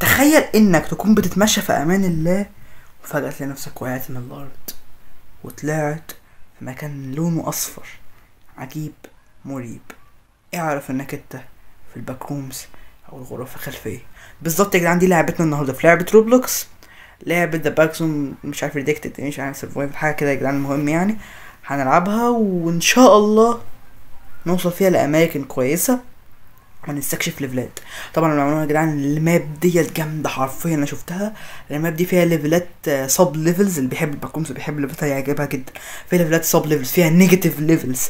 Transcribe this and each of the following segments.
تخيل انك تكون بتتمشى في امان الله وفجأة تلاقي نفسك وقعت من الارض وطلعت في مكان لونه اصفر عجيب مريب. اعرف انك انت في الباك رومز او الغرف الخلفيه بالظبط يا جدعان. دي لعبتنا النهارده في لعبه روبلوكس، لعبه ذا باكسون مش عارف ريدكتد مش عارف سرفايف حاجه كده يا جدعان. المهم يعني هنلعبها وان شاء الله نوصل فيها لاماكن كويسه ونستكشف ليفلات. طبعا المعلومه يا جدعان الماب ديت جامده حرفيا، انا شفتها. الماب دي فيها ليفلات سب ليفلز، اللي بيحب الباكومز بيحب ليفلات هيعجبها جدا. فيها ليفلات سب ليفلز، فيها نيجاتيف ليفلز،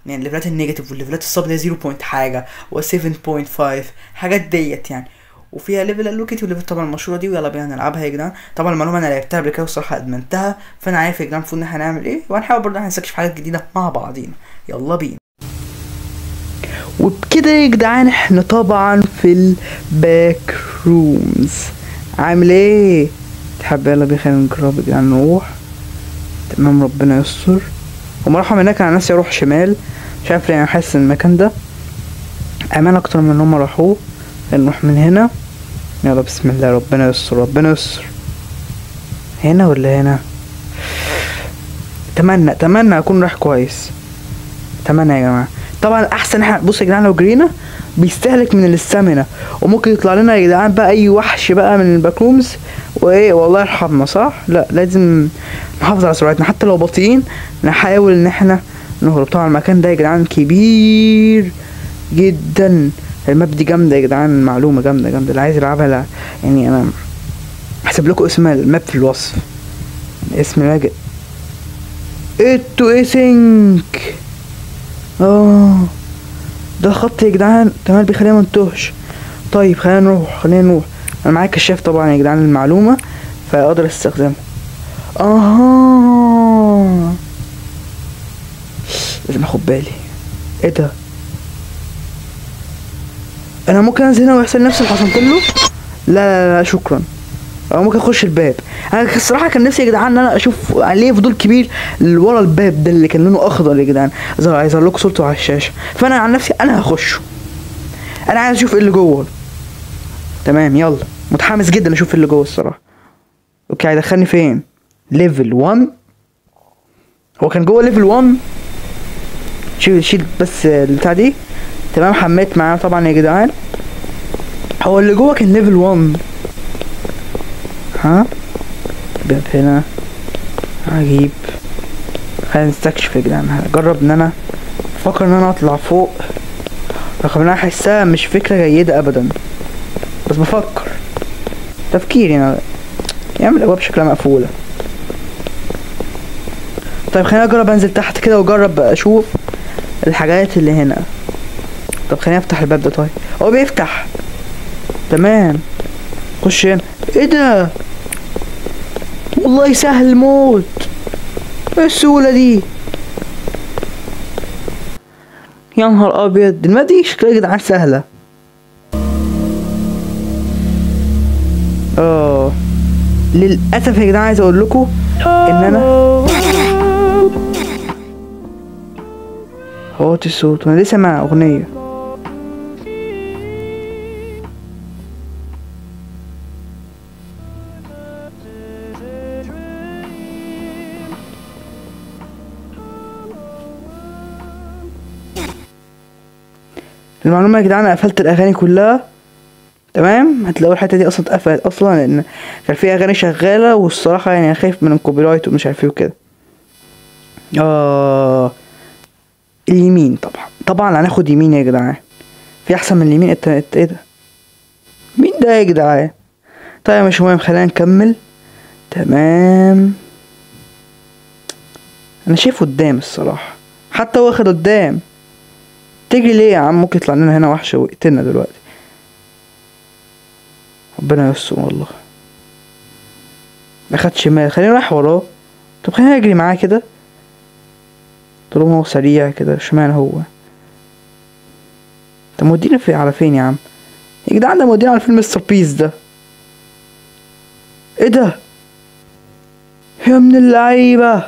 يعني الليفلات النيجاتيف والليفلات السب اللي هي 0 بوينت حاجه و7.5 حاجات ديت يعني. وفيها ليفل اللوكيتي وليفل طبعا المشهوره دي، ويلا بينا نلعبها يا جدعان. طبعا المعلومه انا لعبتها قبل كده والصراحه ادمنتها، فانا عارف يا جدعان المفروض ان احنا هنعمل ايه، وهنحاول برضه نستكشف حاجات جديده مع بعضينا. يلا بينا. وبكده يا جدعان احنا طبعا في الباك رومز. عامل ايه؟ تحب يلا بينا خلينا نجرب يا جدعان نروح. تمام ربنا يستر. هما راحوا هناك، انا نفسي اروح شمال مش عارف ليه، انا حاسس ان المكان ده امان اكتر من ان هما راحوه. نروح من هنا يلا بسم الله ربنا يستر ربنا يستر. هنا ولا هنا؟ اتمنى اكون رايح كويس. اتمنى يا جماعه. طبعا احسن احنا بص يا جدعان لو جرينا بيستهلك من الاستامينا، وممكن يطلع لنا يا جدعان بقى اي وحش بقى من الباكرومز وايه والله يرحمنا صح. لا لازم نحافظ على سرعتنا حتى لو بطيئين، نحاول ان احنا نهرب. طبعا المكان ده يا جدعان كبير جدا. الماب دي جامده يا جدعان، معلومه جامده اللي عايز يلعبها. لا يعني انا هسيب لكم اسم الماب في الوصف، اسم لاجئ ايه سينك. ده خط يا جدعان تمام بيخلينا منتوهش. طيب خلينا نروح انا معايا كشاف طبعا يا جدعان المعلومه فاقدر استخدمه. لازم اخد بالي. ايه ده؟ انا ممكن انزل هنا ويحصل نفس اللي حصل كله؟ لا شكرا. او ممكن اخش الباب. انا الصراحه كان نفسي يا جدعان ان انا اشوف عليه فضول كبير اللي ورا الباب ده اللي كان لونه اخضر يا جدعان، عايز لكم صورته على الشاشه. فانا عن نفسي انا هخشه، انا عايز اشوف ايه اللي جوه. تمام يلا متحمس جدا اشوف ايه اللي جوه الصراحه. اوكي هيدخلني فين؟ ليفل 1. هو كان جوه ليفل 1. شيل بس البتاع دي. تمام حميت معاه طبعا يا جدعان. هو اللي جوه كان ليفل 1. باب هنا عجيب. خلينا نستكشف يا جدعان. هجرب ان انا افكر ان انا اطلع فوق، رغم ان انا احسها مش فكره جيده ابدا، بس بفكر تفكير يعني يعمل الابواب شكلها مقفوله. طيب خليني اجرب انزل تحت كده واجرب اشوف الحاجات اللي هنا. طب خليني افتح الباب ده. طيب هو بيفتح تمام. خش هنا. ايه ده؟ والله سهل موت. ايه السهولة دي؟ يا نهار ابيض. الماب دي شكلها يا جدعان سهلة. للاسف يا جدعان عايز اقول لكم ان انا هوت الصوت وانا لسه مع اغنية. المعلومة يا جدعان قفلت الاغاني كلها. تمام هتلاقوا الحته دي اصلا اتقفلت اصلا لان كان في اغاني شغاله، والصراحه يعني انا خايف من الكوبي رايت ومش عارف ايه وكده. اليمين طبعا هناخد يمين يا جدعان. في احسن من اليمين؟ ايه ده؟ مين ده يا جدعان؟ طيب مش مهم خلينا نكمل. تمام انا شايفه قدام الصراحه، حتى واخد قدام. تجري ليه يا عم؟ ممكن يطلع لنا هنا وحش ويقتلنا دلوقتي. ربنا يستر والله. اخد شمال، خليني رايح وراه. طب خليني اجري معاه كده طالما هو سريع كده. اشمعنى هو؟ طب مودينا على فين يا عم؟ يا جدعان ده مودينا على فيلم مستر بيس ده. ايه ده يا من اللعيبه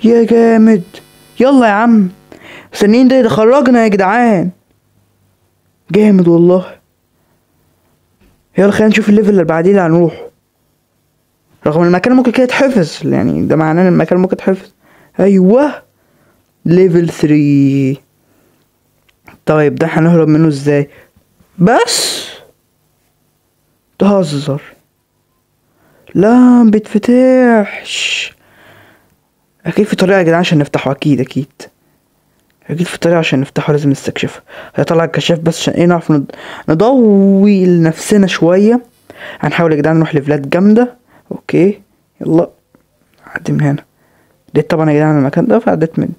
يا جامد؟ يلا يا عم مستنيين ده خرجنا يا جدعان. جامد والله. يلا خلينا نشوف الليفل اللي بعديه اللي هنروحه، رغم المكان ممكن كده يتحفظ، يعني ده معناه ان المكان ممكن يتحفظ. ايوه ليفل 3. طيب ده هنهرب منه ازاي؟ بس تهزر، لا مبيتفتحش. اكيد في طريقة يا جدعان عشان نفتحه، اكيد في طريقة عشان نفتحه، لازم نستكشفها. هيطلع الكشاف بس عشان ايه نعرف نضوي لنفسنا شوية. هنحاول يا جدعان نروح ليفلات جامدة. اوكي يلا عدي من هنا. ديت طبعا يا جدعان المكان ده فعديت منه.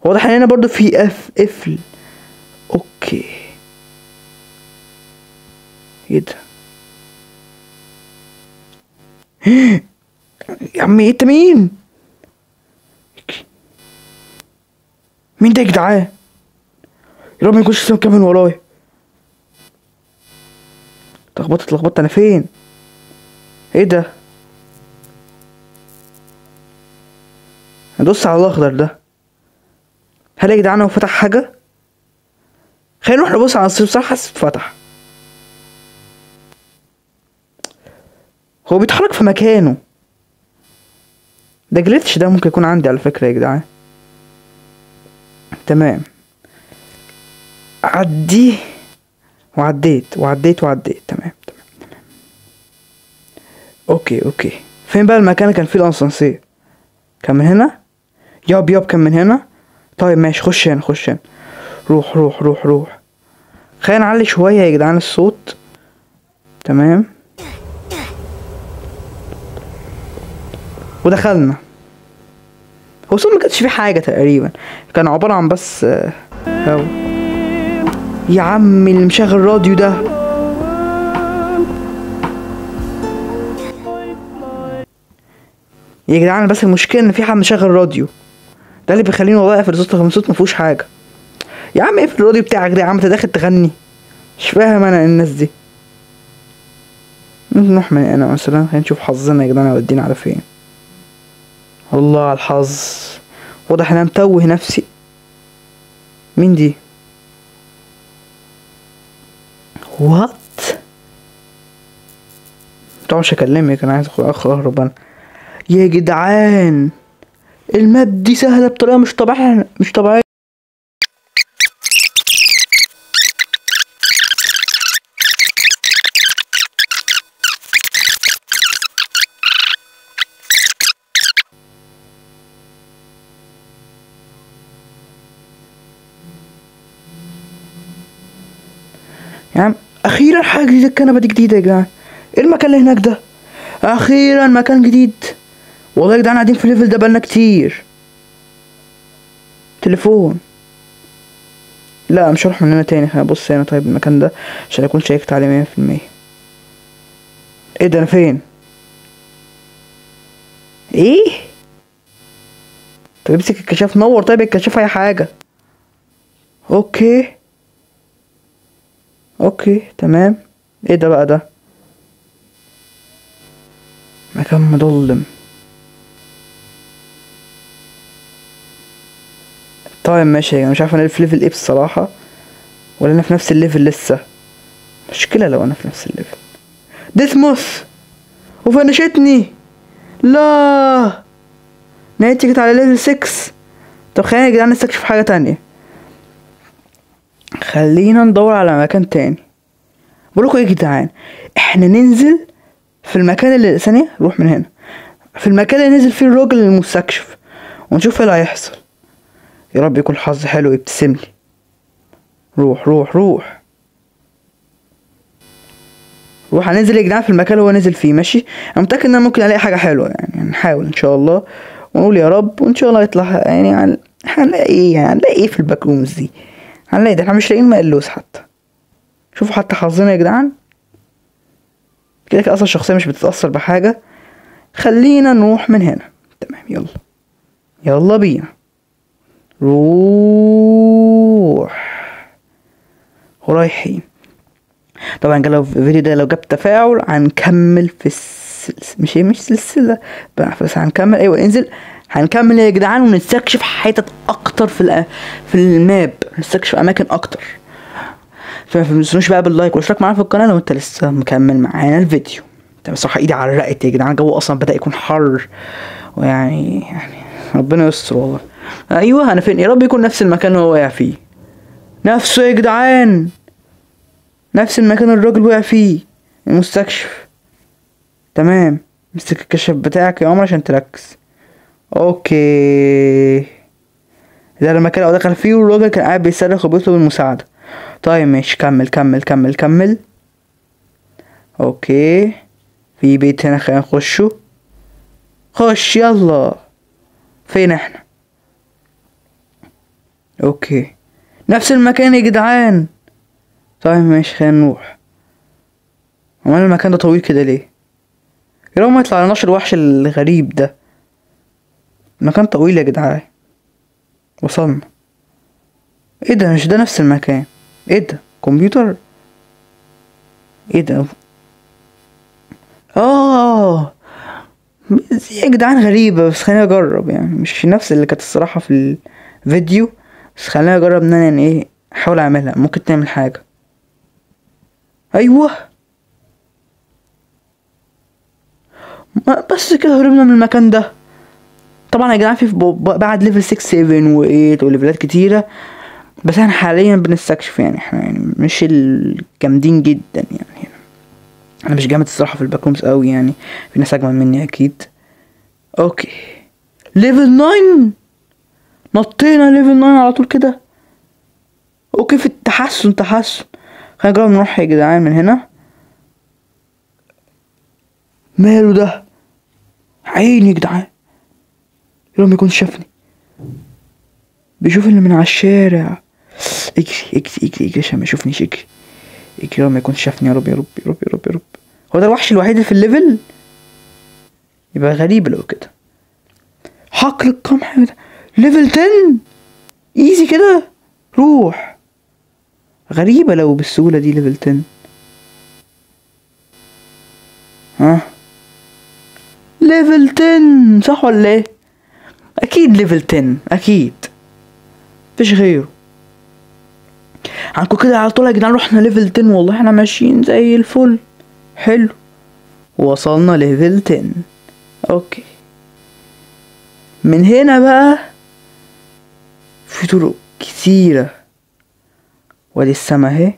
واضح ان هنا برضو في قفل. اوكي ايه ده؟ يا عمي انت مين ده يا جدعان؟ يا رب ما يكونش سام كمان ورايا. اتلخبطت انا فين؟ ايه ده؟ ندوس على الاخضر ده. هل يا جدعان هو فتح حاجه؟ خلينا نروح نبص على الصيف. بصراحه حاسس فتح. هو بيتحرك في مكانه. ده جليتش، ده ممكن يكون عندي على فكره يا جدعان. تمام عدي وعديت. تمام. اوكي فين بقى المكان اللي كان فيه الاسانسير؟ كان من هنا. ياب كان من هنا. طيب ماشي خش هنا. روح. خلينا نعلي شويه يا جدعان الصوت. تمام ودخلنا. هو صوت ما كانش فيه حاجه تقريبا، كان عباره عن بس هوا. يا عمي اللي مشغل الراديو ده. يا جدعان بس المشكله ان في حد مشغل راديو، ده اللي بيخليني والله اقفل الصوت. ما فيهوش حاجه. يا عم اقفل الراديو بتاعك ده يا عم، انت داخل تغني؟ مش فاهم انا الناس دي. نروح من هنا مثلا. خلينا نشوف حظنا يا جدعان هيودينا على فين. الله على الحظ، واضح انا متوه نفسي. مين دي؟ وات؟ طبعا مش هكلمك، انا عايز اهرب انا. يا جدعان الماب دي سهله بطريقه مش طبيعيه. يا عم اخيرا حاجه جديده، الكنبه دي جديده يا جدعان. ايه المكان اللي هناك ده؟ اخيرا مكان جديد. والله يا جدعان قاعدين في الليفل ده بقالنا كتير. تليفون. لا مش هروح من هنا تاني. خلينا نبص هنا طيب المكان ده عشان اكون شيكت عليه 100%. ايه ده؟ انا فين؟ ايه؟ طب امسك الكشاف نور. طيب الكشاف اي حاجه. اوكي تمام. ايه ده بقى؟ ده مكان مظلم. طيب ماشي. انا مش عارف انا في ليفل ايه بصراحه، ولا انا في نفس الليفل لسه. مشكله لو انا في نفس الليفل. ديثموث وفنشتني. لا نهايتي جت على ليفل 6. طب خلينا يا جدعان نستكشف حاجه تانية. خلينا ندور على مكان تاني. بقولكوا ايه يا جدعان، احنا ننزل في المكان اللي ثانية. روح من هنا في المكان اللي نزل فيه الراجل المستكشف ونشوف ايه اللي هيحصل. يا رب يكون حظ حلو يبتسم لي. روح هننزل يا جدعان في المكان اللي هو نزل فيه. ماشي انا متأكد ان انا ممكن الاقي حاجة حلوة، يعني هنحاول ان شاء الله ونقول يا رب، وان شاء الله يطلع يعني هنلاقي ايه في الباك رومز دي. هنلاقي ده. احنا مش لاقيين مقلوس حتى. شوفوا حتى حظنا يا جدعان. كده اصلا الشخصية مش بتتأثر بحاجة. خلينا نروح من هنا. تمام يلا بينا. رايحين. طبعا لو الفيديو ده لو جاب تفاعل هنكمل في مش سلسلة بس هنكمل. ايوه انزل. هنكمل يا جدعان ونستكشف حتت اكتر في الماب. نستكشف اماكن اكتر. فمتنسوش بقى باللايك والاشتراك معانا في القناه لو انت لسه مكمل معانا الفيديو. تمام. الصراحه ايدي عرقت يا جدعان، الجو اصلا بدا يكون حر، ويعني ربنا يستر والله. ايوه انا فين؟ يا رب يكون نفس المكان اللي هو واقع فيه، نفسه يا جدعان، نفس المكان الراجل وقع فيه، المستكشف. تمام. امسك الكشف بتاعك يا عمر عشان تركز. اوكي، ده المكان اللي دخل فيه والراجل كان قاعد بيصرخ وبيطلب المساعدة. طيب ماشي، كمل كمل كمل كمل. اوكي، في بيت هنا خلينا نخشه. خش يلا. فين احنا؟ اوكي، نفس المكان يا جدعان. طيب ماشي خلينا نروح. امال المكان ده طويل كده ليه؟ يا رب ما يطلع لناش الوحش الغريب ده. المكان طويل يا جدعان. وصلنا. ايه ده؟ مش ده نفس المكان؟ ايه ده؟ كمبيوتر؟ ايه ده؟ يا جدعان غريبة، بس خليني اجرب يعني، مش نفس اللي كانت الصراحة في الفيديو، بس خليني اجرب ان انا يعني ايه احاول اعملها، ممكن تعمل حاجة. ايوه بس كده هربنا من المكان ده. طبعا يا جدعان في بعد ليفل 6 7 و8 وليفلات كتيرة، بس احنا حاليا بنستكشف يعني، احنا يعني مش الجامدين جدا يعني هنا. انا مش جامد الصراحة في الباكرومز قوي يعني، في ناس اجمل مني اكيد. اوكي ليفل 9، نطينا ليفل 9 على طول كده. اوكي في التحسن تحسن. خلينا نجرب نروح يا جدعان من هنا. ماله ده؟ عيني يا جدعان، يوم يكون شافني، بيشوف اللي من على الشارع. اجري اجري اجري اجري عشان ما يشوفنيش. اجري اجري يوم ما يكون شافني. يا رب يا رب يا رب يا رب يا رب. هو ده الوحش الوحيد اللي في الليفل؟ يبقى غريب لو كده. حقل القمح ده ليفل 10 ايزي كده. روح. غريبة لو بالسهولة دي ليفل 10. ها ليفل 10 صح ولا ايه؟ اكيد ليفل 10 اكيد، مفيش غيره. عنكو كده على طول يا جدعان رحنا ليفل 10 والله، احنا ماشيين زي الفل. حلو، وصلنا ليفل 10. اوكي من هنا بقى في طرق كتيرة، وادي السما اهي.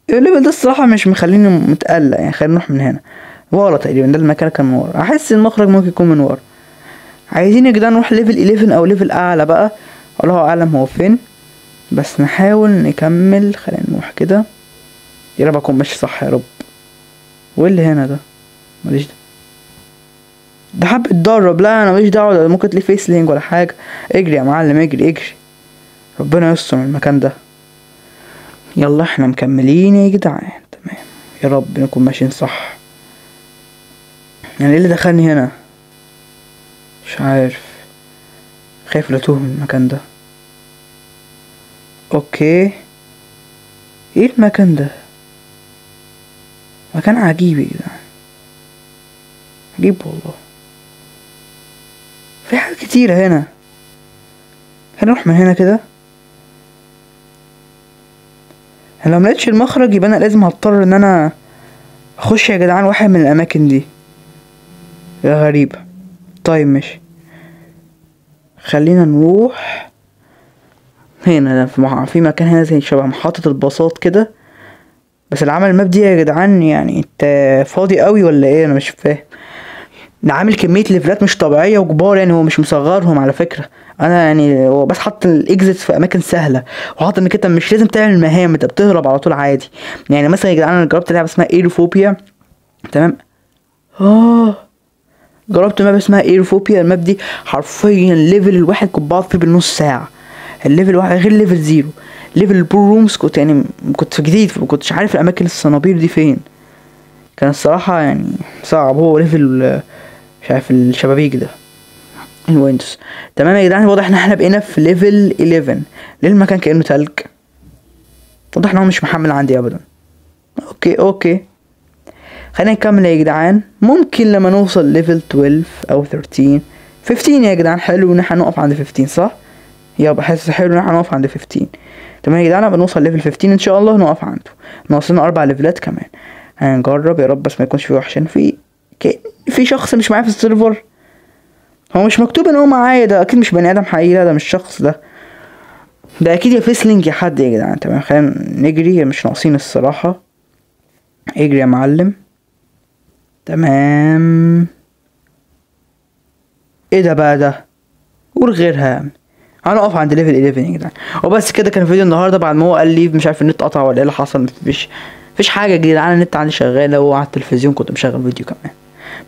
الليفل ده الصراحة مش مخليني متقلق يعني. خلينا نروح من هنا ورا، تقريبا ده المكان كان من ورا، احس المخرج ممكن يكون من ورا. عايزين يا جدعان نروح ليفل 11 او ليفل اعلى بقى، الله اعلم هو فين، بس نحاول نكمل. خلينا نروح كده، يا رب اكون ماشي صح يا رب. وايه اللي هنا ده؟ ماليش ده حب اتدرب. لا انا ماليش دعوه، ده ممكن تلاقيه فيسلينج ولا حاجه. اجري يا معلم اجري اجري، ربنا يستر من المكان ده. يلا احنا مكملين يا جدعان. تمام، يا رب نكون ماشيين صح. يعني ايه اللي دخلني هنا؟ مش عارف، خايف لتوه من المكان ده. اوكي ايه المكان ده؟ مكان عجيب يا جدعان، عجيب والله. في حاجات كتيرة هنا. هنروح من هنا كده. انا لو ملقتش المخرج يبقى انا لازم هضطر ان انا اخش يا جدعان واحد من الاماكن دي. يا غريبة. طيب ماشي، خلينا نروح هنا. في مكان هنا زي شبه محطة الباصات كده، بس اللي عمل الماب دي يا جدعان يعني انت فاضي قوي ولا ايه؟ انا مش فاهم. ده عامل كمية ليفلات مش طبيعية وكبار يعني، هو مش مصغرهم على فكرة. انا يعني هو بس حط الاكزيت في اماكن سهلة، وحط انك انت مش لازم تعمل مهام، انت بتهرب على طول عادي. يعني مثلا يا جدعان انا جربت لعبة اسمها ايروفوبيا. تمام. جربت ماب اسمها ايروفوبيا. الماب دي حرفيا ليفل الواحد كنت بقعد فيه بالنص ساعة. الليفل واحد غير ليفل 0. ليفل البول رومز كنت يعني كنت في جديد، مكنتش عارف الاماكن الصنابير دي فين. كان الصراحة يعني صعب. هو ليفل مش عارف الشبابيك ده الويندوز. تمام يا جدعان، واضح ان احنا بقينا في ليفل 11. ليه المكان كأنه تلج؟ واضح ان هو مش محمل عندي ابدا. اوكي خلينا نكمل يا جدعان. ممكن لما نوصل ليفل 12 او 13 يا جدعان. حلو ان احنا نقف عند 15 صح؟ يابا حاسس حلو ان احنا نقف عند 15. تمام يا جدعان، بنوصل ليفل 15 ان شاء الله نقف عنده. ناقصنا 4 ليفلات كمان، هنجرب يا رب بس ما يكونش في وحشين. في شخص مش معايا في السيرفر، هو مش مكتوب ان هو معايا، ده اكيد مش بني ادم حقيقي، لا ده مش الشخص ده اكيد يا فيسلينج يا حد يا جدعان. تمام خلينا نجري، مش ناقصين الصراحة. اجري يا معلم. تمام. ايه ده بقى ده؟ قول غيرها. هنقف عند ليفل 11 يا جدعان. وبس كده كان فيديو النهارده. بعد ما هو قال لي مش عارف النت قطع ولا ايه اللي حصل، مفيش حاجه يا جدعان، النت عندي شغال، وعلى التلفزيون كنت مشغل فيديو كمان،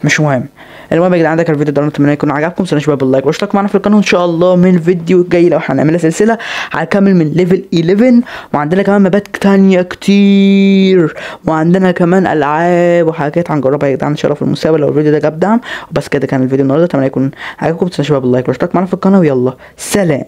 مش مهم. المهم يا جدعان ده كان الفيديو ده، اتمنى يكون عجبكم. متنسوش بقى باللايك واشتركوا معانا في القناه، ان شاء الله من الفيديو الجاي لو هنعملها سلسله هنكمل من ليفل 11، وعندنا كمان مبات تانية كتير، وعندنا كمان العاب وحاجات هنجربها يا جدعان ان شاء الله في المستقبل لو الفيديو ده جاب دعم. وبس كده كان الفيديو النهارده، اتمنى يكون عجبكم. متنسوش بقى باللايك واشتركوا معانا في القناه، ويلا سلام.